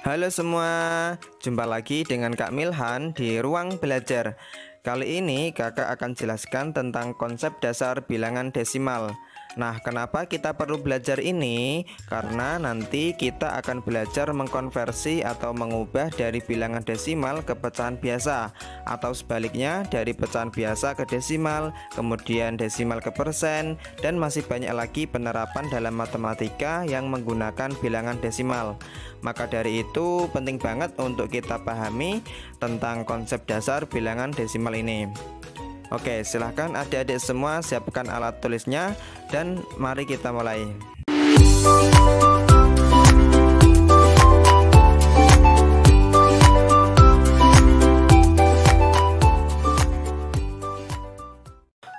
Halo semua, jumpa lagi dengan Kak Milhan di Ruang Belajar. Kali ini kakak akan jelaskan tentang konsep dasar bilangan desimal. Nah, kenapa kita perlu belajar ini? Karena nanti kita akan belajar mengkonversi atau mengubah dari bilangan desimal ke pecahan biasa, atau sebaliknya dari pecahan biasa ke desimal, kemudian desimal ke persen, dan masih banyak lagi penerapan dalam matematika yang menggunakan bilangan desimal. Maka dari itu penting banget untuk kita pahami tentang konsep dasar bilangan desimal ini. Oke, silahkan adik-adik semua siapkan alat tulisnya dan mari kita mulai.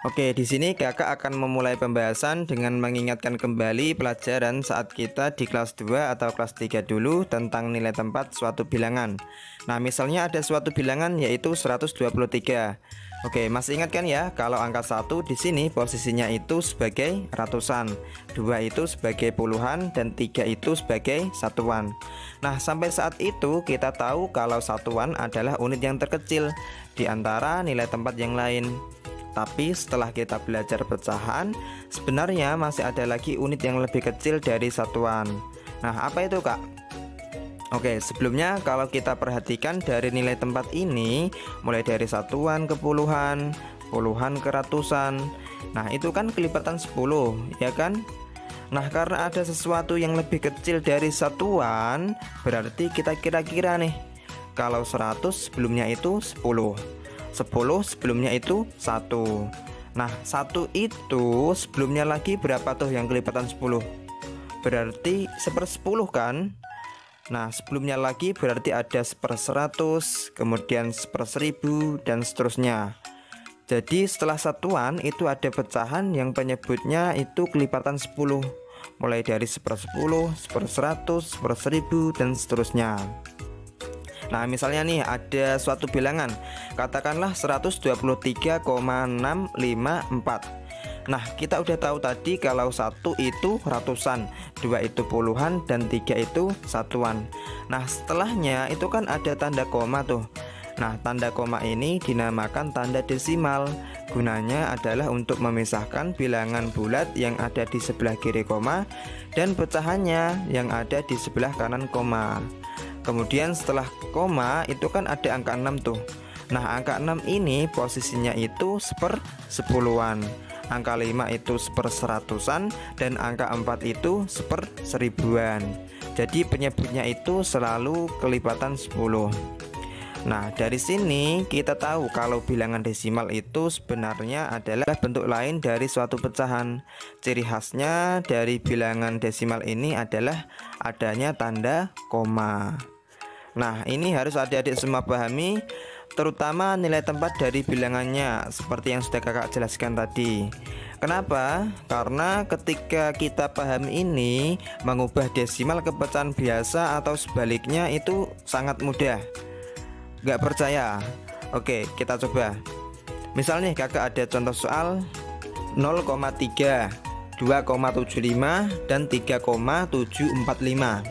Oke, di sini kakak akan memulai pembahasan dengan mengingatkan kembali pelajaran saat kita di kelas 2 atau kelas 3 dulu tentang nilai tempat suatu bilangan. Nah, misalnya ada suatu bilangan yaitu 123. Oke, masih ingat kan ya kalau angka 1 di sini posisinya itu sebagai ratusan, 2 itu sebagai puluhan, dan 3 itu sebagai satuan. Nah, sampai saat itu kita tahu kalau satuan adalah unit yang terkecil di antara nilai tempat yang lain. Tapi setelah kita belajar pecahan, sebenarnya masih ada lagi unit yang lebih kecil dari satuan. Nah, apa itu, Kak? Oke, sebelumnya kalau kita perhatikan dari nilai tempat ini, mulai dari satuan ke puluhan, puluhan ke ratusan. Nah, itu kan kelipatan 10, ya kan? Nah, karena ada sesuatu yang lebih kecil dari satuan, berarti kita kira-kira nih, kalau 100 sebelumnya itu 10, 10 sebelumnya itu 1. Nah, 1 itu sebelumnya lagi berapa tuh yang kelipatan 10? Berarti 1/10 kan? Nah, sebelumnya lagi berarti ada 1/100, kemudian 1/1000, dan seterusnya. Jadi setelah satuan itu ada pecahan yang penyebutnya itu kelipatan 10, mulai dari 1/10, 1/100, 1/1000, dan seterusnya. Nah, misalnya nih ada suatu bilangan, katakanlah 123,654. Nah, kita udah tahu tadi kalau 1 itu ratusan, 2 itu puluhan, dan 3 itu satuan. Nah, setelahnya itu kan ada tanda koma tuh. Nah, tanda koma ini dinamakan tanda desimal. Gunanya adalah untuk memisahkan bilangan bulat yang ada di sebelah kiri koma dan pecahannya yang ada di sebelah kanan koma. Kemudian setelah koma itu kan ada angka 6 tuh. Nah, angka 6 ini posisinya itu 1/10-an. Angka 5 itu 1/100-an, dan angka 4 itu 1/1000-an. Jadi penyebutnya itu selalu kelipatan 10. Nah, dari sini kita tahu kalau bilangan desimal itu sebenarnya adalah bentuk lain dari suatu pecahan. Ciri khasnya dari bilangan desimal ini adalah adanya tanda koma. Nah, ini harus adik-adik semua pahami, terutama nilai tempat dari bilangannya seperti yang sudah kakak jelaskan tadi. Kenapa? Karena ketika kita paham ini, mengubah desimal ke pecahan biasa atau sebaliknya itu sangat mudah. Gak percaya? Oke, kita coba. Misalnya kakak ada contoh soal 0,3, 2,75, dan 3,745.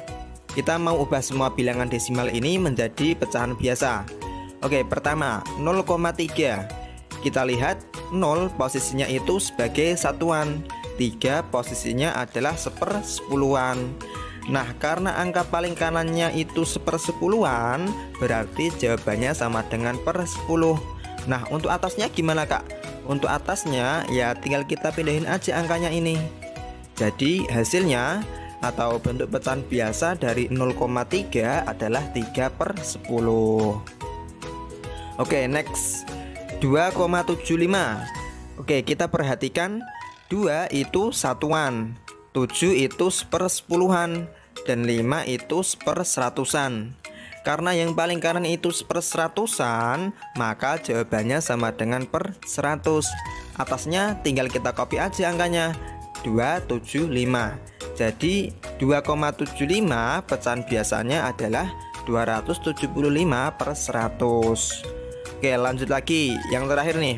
Kita mau ubah semua bilangan desimal ini menjadi pecahan biasa. Oke, pertama 0,3. Kita lihat 0 posisinya itu sebagai satuan, 3 posisinya adalah 1/10-an. Nah, karena angka paling kanannya itu 1/10-an, berarti jawabannya sama dengan per 10. Nah, untuk atasnya gimana, Kak? Untuk atasnya ya tinggal kita pindahin aja angkanya ini. Jadi hasilnya atau bentuk pecahan biasa dari 0,3 adalah 3/10. Oke, next 2,75. Oke, kita perhatikan 2 itu satuan, 7 itu 1/10-an, dan 5 itu 1/100-an. Karena yang paling kanan itu 1/100-an, maka jawabannya sama dengan per 100. Atasnya tinggal kita copy aja angkanya, 275. Jadi 2,75 pecahan biasanya adalah 275/100. Oke, lanjut lagi. Yang terakhir nih,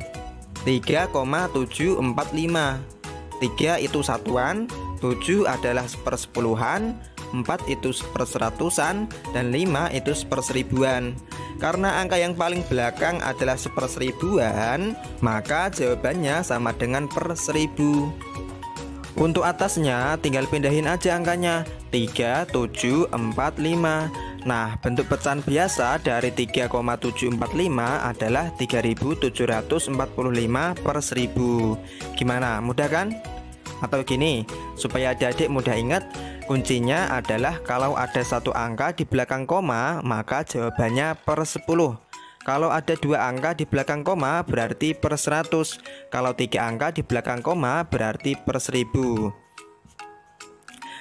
3,745. 3 itu satuan, 7 adalah 1/10-an, 4 itu seperseratusan, dan 5 itu seperseribuan. Karena angka yang paling belakang adalah seperseribuan, maka jawabannya sama dengan per 1000. Untuk atasnya tinggal pindahin aja angkanya 3, 7, 4, 5. Nah, bentuk pecahan biasa dari 3,745 adalah 3745 per 1000. Gimana? Mudah kan? Atau gini, supaya adik-adik mudah ingat, kuncinya adalah kalau ada satu angka di belakang koma, maka jawabannya per 10. Kalau ada dua angka di belakang koma berarti per 100. Kalau tiga angka di belakang koma berarti per 1000.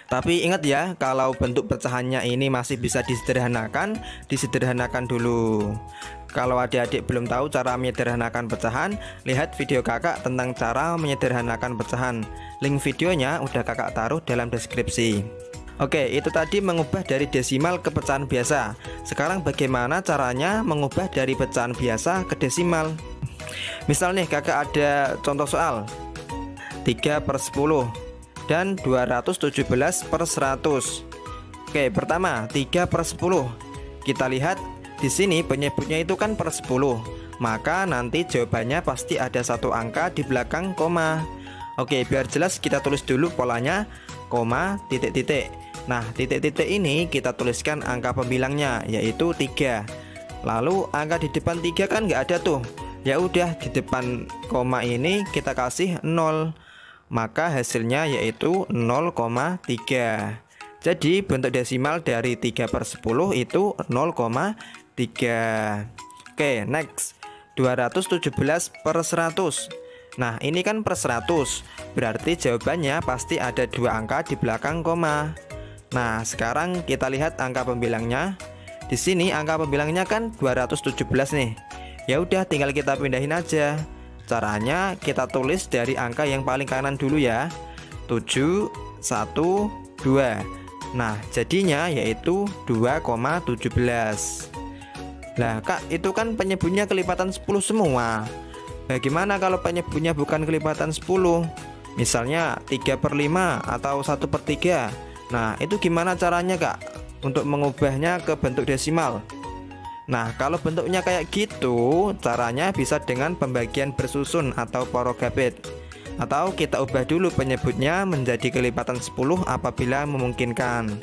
Tapi ingat ya, kalau bentuk pecahannya ini masih bisa disederhanakan dulu. Kalau adik-adik belum tahu cara menyederhanakan pecahan, lihat video kakak tentang cara menyederhanakan pecahan. Link videonya udah kakak taruh dalam deskripsi. Oke, itu tadi mengubah dari desimal ke pecahan biasa. Sekarang bagaimana caranya mengubah dari pecahan biasa ke desimal? Misal nih kakak ada contoh soal 3/10 dan 217/100. Oke, pertama 3/10. Kita lihat di sini penyebutnya itu kan per 10. Maka nanti jawabannya pasti ada satu angka di belakang koma. Oke, biar jelas kita tulis dulu polanya, koma, titik-titik. Nah, titik-titik ini kita tuliskan angka pembilangnya, yaitu 3. Lalu angka di depan 3 kan nggak ada tuh. Ya udah, di depan koma ini kita kasih 0. Maka hasilnya yaitu 0,3. Jadi bentuk desimal dari 3/10 itu 0,3. Oke, next 217/100. Nah, ini kan per 100. Berarti jawabannya pasti ada dua angka di belakang koma. Nah, sekarang kita lihat angka pembilangnya. Di sini angka pembilangnya kan 217 nih. Ya udah, tinggal kita pindahin aja. Caranya kita tulis dari angka yang paling kanan dulu ya. 7, 1, 2. Nah, jadinya yaitu 2,17. Lah kak, itu kan penyebutnya kelipatan 10 semua. Bagaimana kalau penyebutnya bukan kelipatan 10? Misalnya 3/5 atau 1/3. Nah, itu gimana caranya kak untuk mengubahnya ke bentuk desimal? Nah, kalau bentuknya kayak gitu, caranya bisa dengan pembagian bersusun atau porogabit. Atau kita ubah dulu penyebutnya menjadi kelipatan 10 apabila memungkinkan.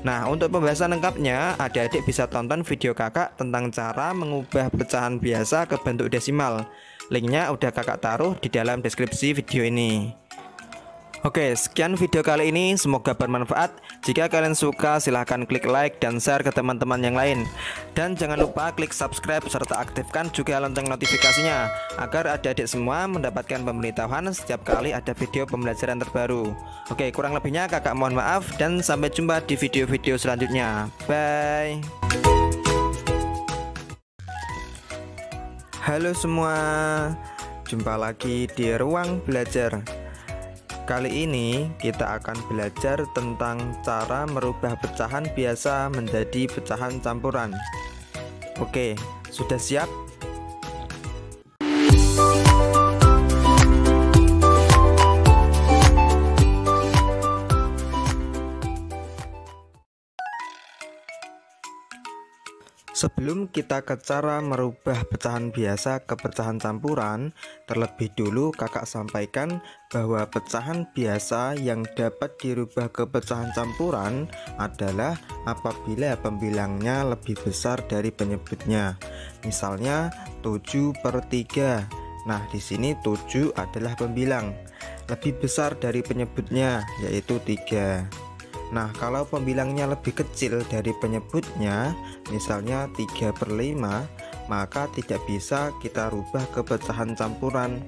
Nah, untuk pembahasan lengkapnya, adik-adik bisa tonton video kakak tentang cara mengubah pecahan biasa ke bentuk desimal. Linknya udah kakak taruh di dalam deskripsi video ini. Oke, sekian video kali ini, semoga bermanfaat. Jika kalian suka, silahkan klik like dan share ke teman-teman yang lain. Dan jangan lupa klik subscribe serta aktifkan juga lonceng notifikasinya, agar adik-adik semua mendapatkan pemberitahuan setiap kali ada video pembelajaran terbaru. Oke, kurang lebihnya kakak mohon maaf, dan sampai jumpa di video-video selanjutnya. Bye. Halo semua, jumpa lagi di ruang belajar. Kali ini kita akan belajar tentang cara merubah pecahan biasa menjadi pecahan campuran. Oke, sudah siap? Sebelum kita ke cara merubah pecahan biasa ke pecahan campuran, terlebih dulu kakak sampaikan bahwa pecahan biasa yang dapat dirubah ke pecahan campuran adalah apabila pembilangnya lebih besar dari penyebutnya. Misalnya 7/3. Nah, di sini 7 adalah pembilang. Lebih besar dari penyebutnya, yaitu 3. Nah, kalau pembilangnya lebih kecil dari penyebutnya, misalnya 3/5, maka tidak bisa kita rubah ke pecahan campuran.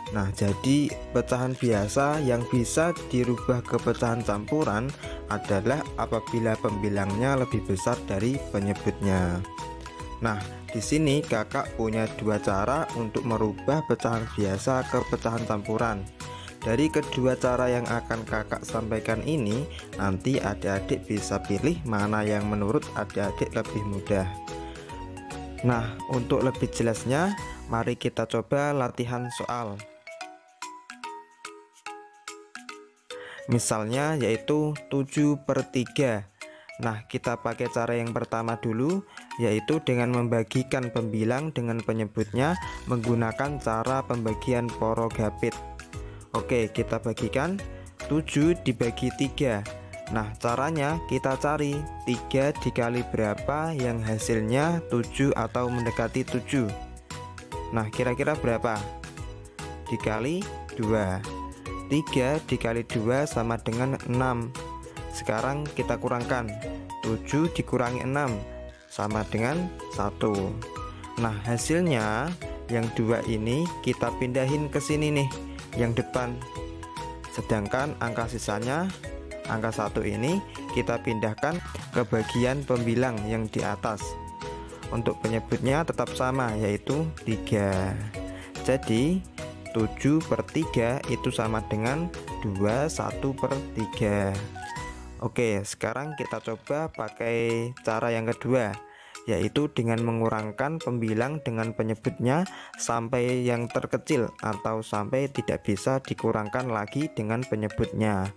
Nah, jadi pecahan biasa yang bisa dirubah ke pecahan campuran adalah apabila pembilangnya lebih besar dari penyebutnya. Nah, di sini kakak punya dua cara untuk merubah pecahan biasa ke pecahan campuran. Dari kedua cara yang akan kakak sampaikan ini, nanti adik-adik bisa pilih mana yang menurut adik-adik lebih mudah. Nah, untuk lebih jelasnya, mari kita coba latihan soal. Misalnya yaitu 7/3. Nah, kita pakai cara yang pertama dulu, yaitu dengan membagikan pembilang dengan penyebutnya menggunakan cara pembagian porogapit. Oke, kita bagikan 7 dibagi 3. Nah, caranya kita cari 3 dikali berapa yang hasilnya 7 atau mendekati 7. Nah, kira-kira berapa? Dikali 2. 3 dikali 2 sama dengan 6. Sekarang kita kurangkan 7 dikurangi 6 sama dengan 1. Nah, hasilnya yang 2 ini kita pindahin ke sini nih, yang depan. Sedangkan angka sisanya, angka 1 ini kita pindahkan ke bagian pembilang yang di atas. Untuk penyebutnya tetap sama, yaitu 3. Jadi 7/3 itu sama dengan 21/3. Oke, sekarang kita coba pakai cara yang kedua, yaitu dengan mengurangkan pembilang dengan penyebutnya sampai yang terkecil atau sampai tidak bisa dikurangkan lagi dengan penyebutnya.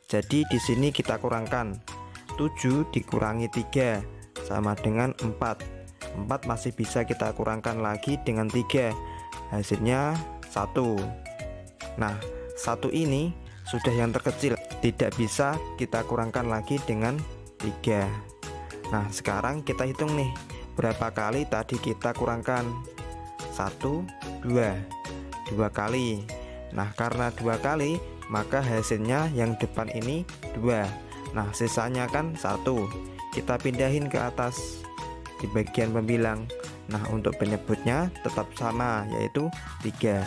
Jadi di sini kita kurangkan 7 dikurangi 3 sama dengan 4. 4 masih bisa kita kurangkan lagi dengan 3. Hasilnya 1. Nah, 1 ini sudah yang terkecil, tidak bisa kita kurangkan lagi dengan 3. Nah, sekarang kita hitung nih, berapa kali tadi kita kurangkan? 1, 2 kali. Nah, karena 2 kali, maka hasilnya yang depan ini 2. Nah, sisanya kan 1. Kita pindahin ke atas di bagian pembilang. Nah, untuk penyebutnya tetap sama, yaitu 3.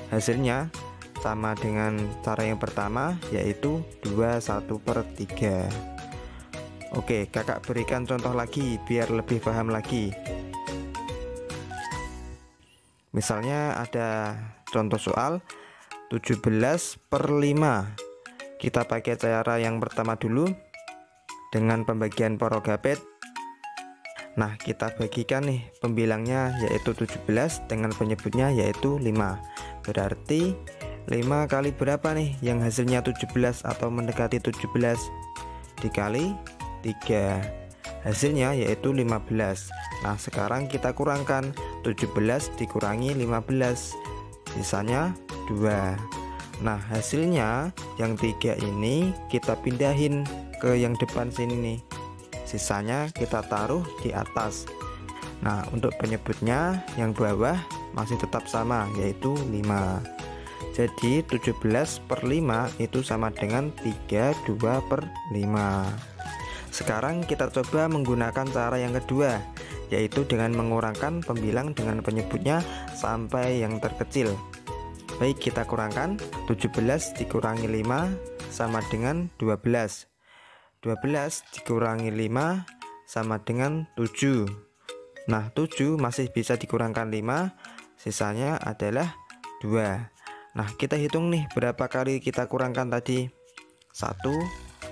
Hasilnya sama dengan cara yang pertama, yaitu 21/3. Oke, kakak berikan contoh lagi biar lebih paham lagi. Misalnya ada contoh soal 17/5. Kita pakai cara yang pertama dulu dengan pembagian porogapit. Nah, kita bagikan nih pembilangnya, yaitu 17 dengan penyebutnya yaitu 5. Berarti 5 kali berapa nih yang hasilnya 17 atau mendekati 17? Dikali 3. Hasilnya yaitu 15. Nah, sekarang kita kurangkan 17 dikurangi 15. Sisanya 2. Nah, hasilnya yang 3 ini kita pindahin ke yang depan sini nih. Sisanya kita taruh di atas. Nah, untuk penyebutnya yang bawah masih tetap sama, yaitu 5. Jadi 17/5 itu sama dengan 32/5. Sekarang kita coba menggunakan cara yang kedua, yaitu dengan mengurangkan pembilang dengan penyebutnya sampai yang terkecil. Baik, kita kurangkan 17 dikurangi 5 sama dengan 12. 12 dikurangi 5 sama dengan 7. Nah, 7 masih bisa dikurangkan 5, sisanya adalah 2. Nah, kita hitung nih berapa kali kita kurangkan tadi. 1,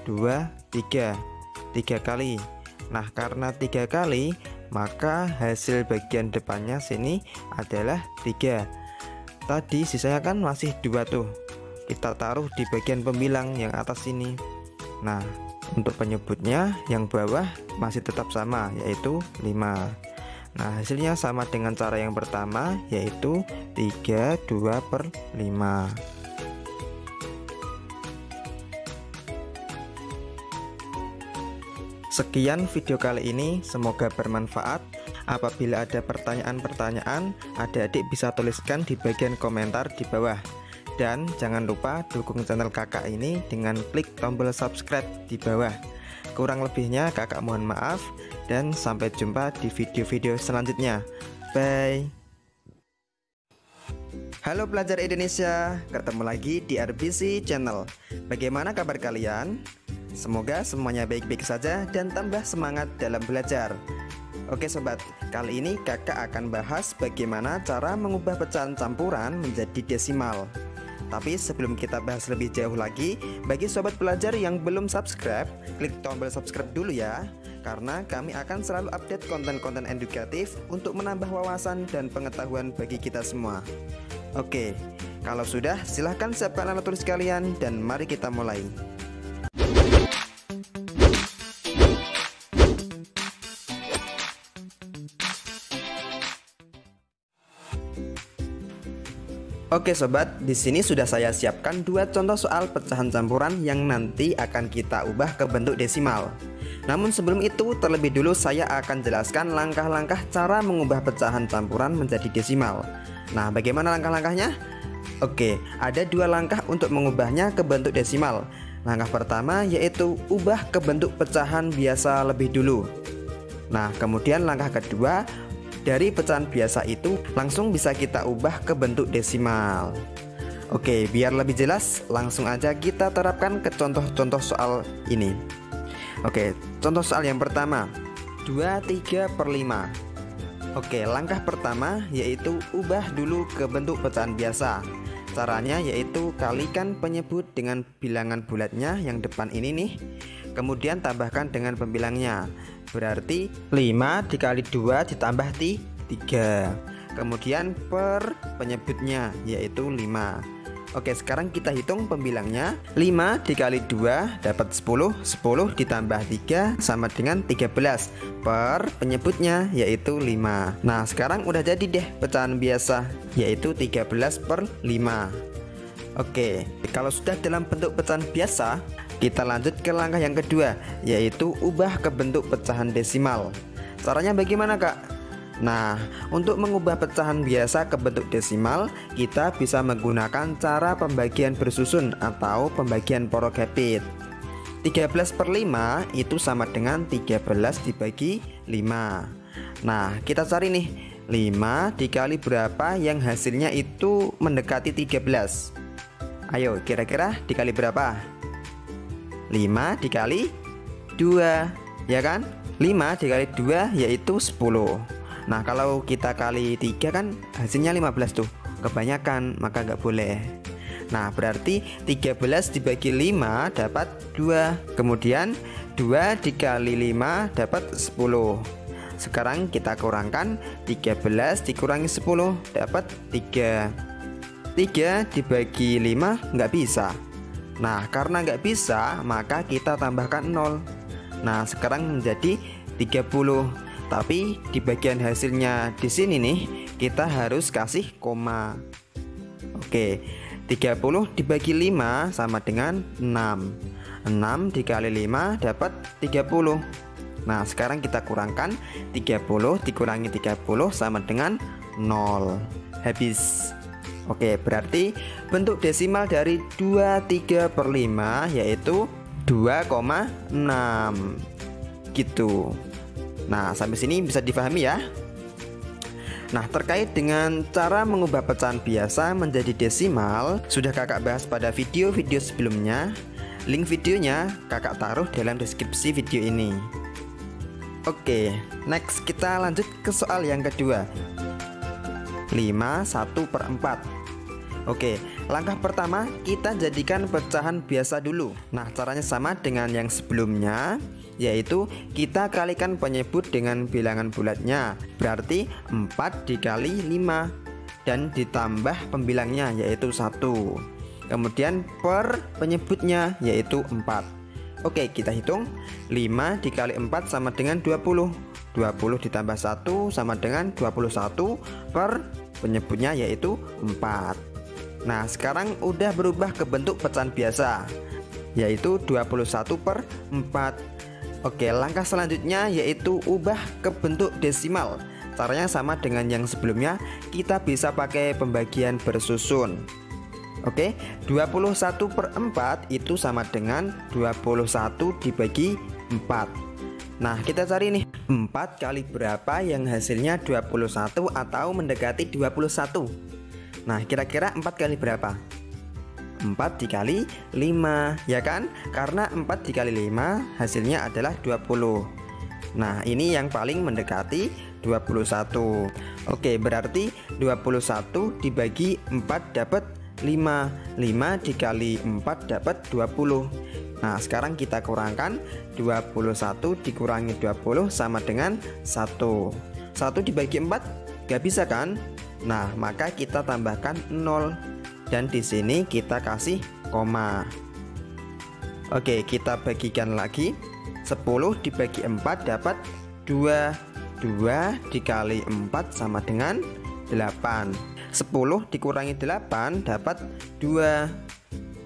2, 3. 3 kali. Nah, karena 3 kali, maka hasil bagian depannya sini adalah 3. Tadi sisanya kan masih 2 tuh. Kita taruh di bagian pembilang yang atas sini. Nah, untuk penyebutnya yang bawah masih tetap sama, yaitu 5. Nah, hasilnya sama dengan cara yang pertama, yaitu 32/5. Sekian video kali ini, semoga bermanfaat. Apabila ada pertanyaan-pertanyaan, adik-adik bisa tuliskan di bagian komentar di bawah. Dan jangan lupa dukung channel kakak ini dengan klik tombol subscribe di bawah. Kurang lebihnya kakak mohon maaf, dan sampai jumpa di video-video selanjutnya. Bye. Halo pelajar Indonesia, ketemu lagi di RBC Channel. Bagaimana kabar kalian? Semoga semuanya baik-baik saja dan tambah semangat dalam belajar. Oke sobat, kali ini kakak akan bahas bagaimana cara mengubah pecahan campuran menjadi desimal. Tapi sebelum kita bahas lebih jauh lagi, bagi sobat pelajar yang belum subscribe, klik tombol subscribe dulu ya. Karena kami akan selalu update konten-konten edukatif untuk menambah wawasan dan pengetahuan bagi kita semua. Oke, Kalau sudah, silahkan siapkan alat tulis kalian dan mari kita mulai. Oke sobat, di sini sudah saya siapkan dua contoh soal pecahan campuran yang nanti akan kita ubah ke bentuk desimal. Namun sebelum itu, terlebih dulu saya akan jelaskan langkah-langkah cara mengubah pecahan campuran menjadi desimal. Nah, bagaimana langkah-langkahnya? Oke, ada dua langkah untuk mengubahnya ke bentuk desimal. Langkah pertama yaitu ubah ke bentuk pecahan biasa lebih dulu. Nah, kemudian langkah kedua, dari pecahan biasa itu langsung bisa kita ubah ke bentuk desimal. Oke, biar lebih jelas, langsung aja kita terapkan ke contoh-contoh soal ini. Oke, contoh soal yang pertama, 23/5. Oke, langkah pertama yaitu ubah dulu ke bentuk pecahan biasa. Caranya yaitu kalikan penyebut dengan bilangan bulatnya yang depan ini nih, kemudian tambahkan dengan pembilangnya. Berarti 5 dikali 2 ditambah 3. Kemudian per penyebutnya yaitu 5. Oke, sekarang kita hitung pembilangnya. 5 dikali 2 dapat 10. 10 ditambah 3 sama dengan 13. Per penyebutnya yaitu 5. Nah, sekarang udah jadi deh pecahan biasa, yaitu 13/5. Oke, kalau sudah dalam bentuk pecahan biasa, kita lanjut ke langkah yang kedua, yaitu ubah ke bentuk pecahan desimal. Caranya bagaimana, Kak? Nah, untuk mengubah pecahan biasa ke bentuk desimal, kita bisa menggunakan cara pembagian bersusun atau pembagian porogapit. 13/5 itu sama dengan 13 dibagi 5. Nah, kita cari nih, 5 dikali berapa yang hasilnya itu mendekati 13. Ayo, kira-kira dikali berapa? 5 dikali 2, ya kan? 5 dikali 2 yaitu 10. Nah, kalau kita kali 3 kan hasilnya 15 tuh. Kebanyakan, maka nggak boleh. Nah, berarti 13 dibagi 5 dapat 2. Kemudian 2 dikali 5 dapat 10. Sekarang kita kurangkan, 13 dikurangi 10 dapat 3. 3 dibagi 5 nggak bisa. Nah, karena nggak bisa, maka kita tambahkan 0. Nah, sekarang menjadi 30. Tapi di bagian hasilnya di sini nih, kita harus kasih koma. Oke, 30 dibagi 5 sama dengan 6. 6 dikali 5 dapat 30. Nah, sekarang kita kurangkan, 30 dikurangi 30 sama dengan 0. Habis. Oke, berarti bentuk desimal dari 23/5 yaitu 2,6. Gitu. Nah, sampai sini bisa dipahami ya. Nah, terkait dengan cara mengubah pecahan biasa menjadi desimal, sudah kakak bahas pada video-video sebelumnya. Link videonya kakak taruh dalam deskripsi video ini. Oke, next kita lanjut ke soal yang kedua, 5/1/4. Oke, langkah pertama kita jadikan pecahan biasa dulu. Nah, caranya sama dengan yang sebelumnya, yaitu kita kalikan penyebut dengan bilangan bulatnya. Berarti 4 dikali 5 dan ditambah pembilangnya yaitu 1. Kemudian per penyebutnya yaitu 4. Oke, kita hitung. 5 dikali 4 sama dengan 20. 20 ditambah 1 sama dengan 21 per penyebutnya yaitu 4. Nah, sekarang udah berubah ke bentuk pecahan biasa, yaitu 21/4. Oke, langkah selanjutnya yaitu ubah ke bentuk desimal. Caranya sama dengan yang sebelumnya, kita bisa pakai pembagian bersusun. Oke, 21/4 itu sama dengan 21 dibagi 4. Nah, kita cari nih, 4 kali berapa yang hasilnya 21 atau mendekati 21. Nah, kira-kira 4 kali berapa? 4 dikali 5, ya kan? Karena 4 dikali 5 hasilnya adalah 20. Nah, ini yang paling mendekati 21. Oke, berarti 21 dibagi 4 dapat 5. 5 dikali 4 dapat 20. Nah, sekarang kita kurangkan, 21 dikurangi 20 sama dengan 1. 1 dibagi 4 gak bisa kan? Nah, maka kita tambahkan 0. dan di sini kita kasih koma. Oke, kita bagikan lagi. 10 dibagi 4 dapat 2. 2 dikali 4 sama dengan 8. 10 dikurangi 8 dapat 2.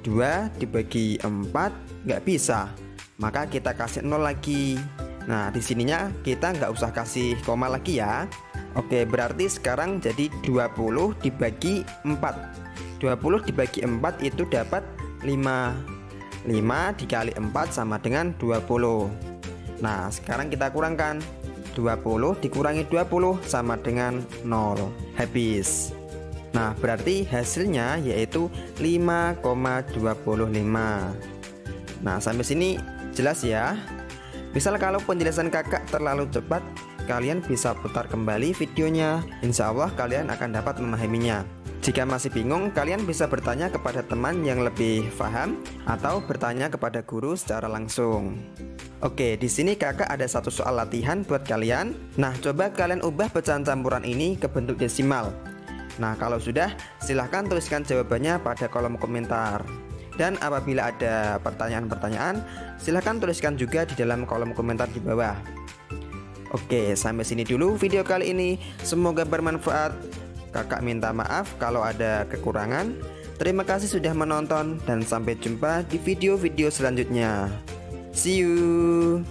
2 dibagi 4 nggak bisa, maka kita kasih 0 lagi. Nah, di sininya kita nggak usah kasih koma lagi ya. Oke, berarti sekarang jadi 20 dibagi 4. 20 dibagi 4 itu dapat 5. 5 dikali 4 sama dengan 20. Nah, sekarang kita kurangkan. 20 dikurangi 20 sama dengan 0. Habis. Nah, berarti hasilnya yaitu 5,25. Nah, sampai sini jelas ya. Misal kalau penjelasan kakak terlalu cepat, kalian bisa putar kembali videonya. Insya Allah kalian akan dapat memahaminya. Jika masih bingung, kalian bisa bertanya kepada teman yang lebih paham atau bertanya kepada guru secara langsung. Oke, di sini kakak ada satu soal latihan buat kalian. Nah, coba kalian ubah pecahan campuran ini ke bentuk desimal. Nah, kalau sudah, silahkan tuliskan jawabannya pada kolom komentar. Dan apabila ada pertanyaan-pertanyaan, silahkan tuliskan juga di dalam kolom komentar di bawah. Oke, sampai sini dulu video kali ini. Semoga bermanfaat. Kakak minta maaf kalau ada kekurangan. Terima kasih sudah menonton dan sampai jumpa di video-video selanjutnya. See you.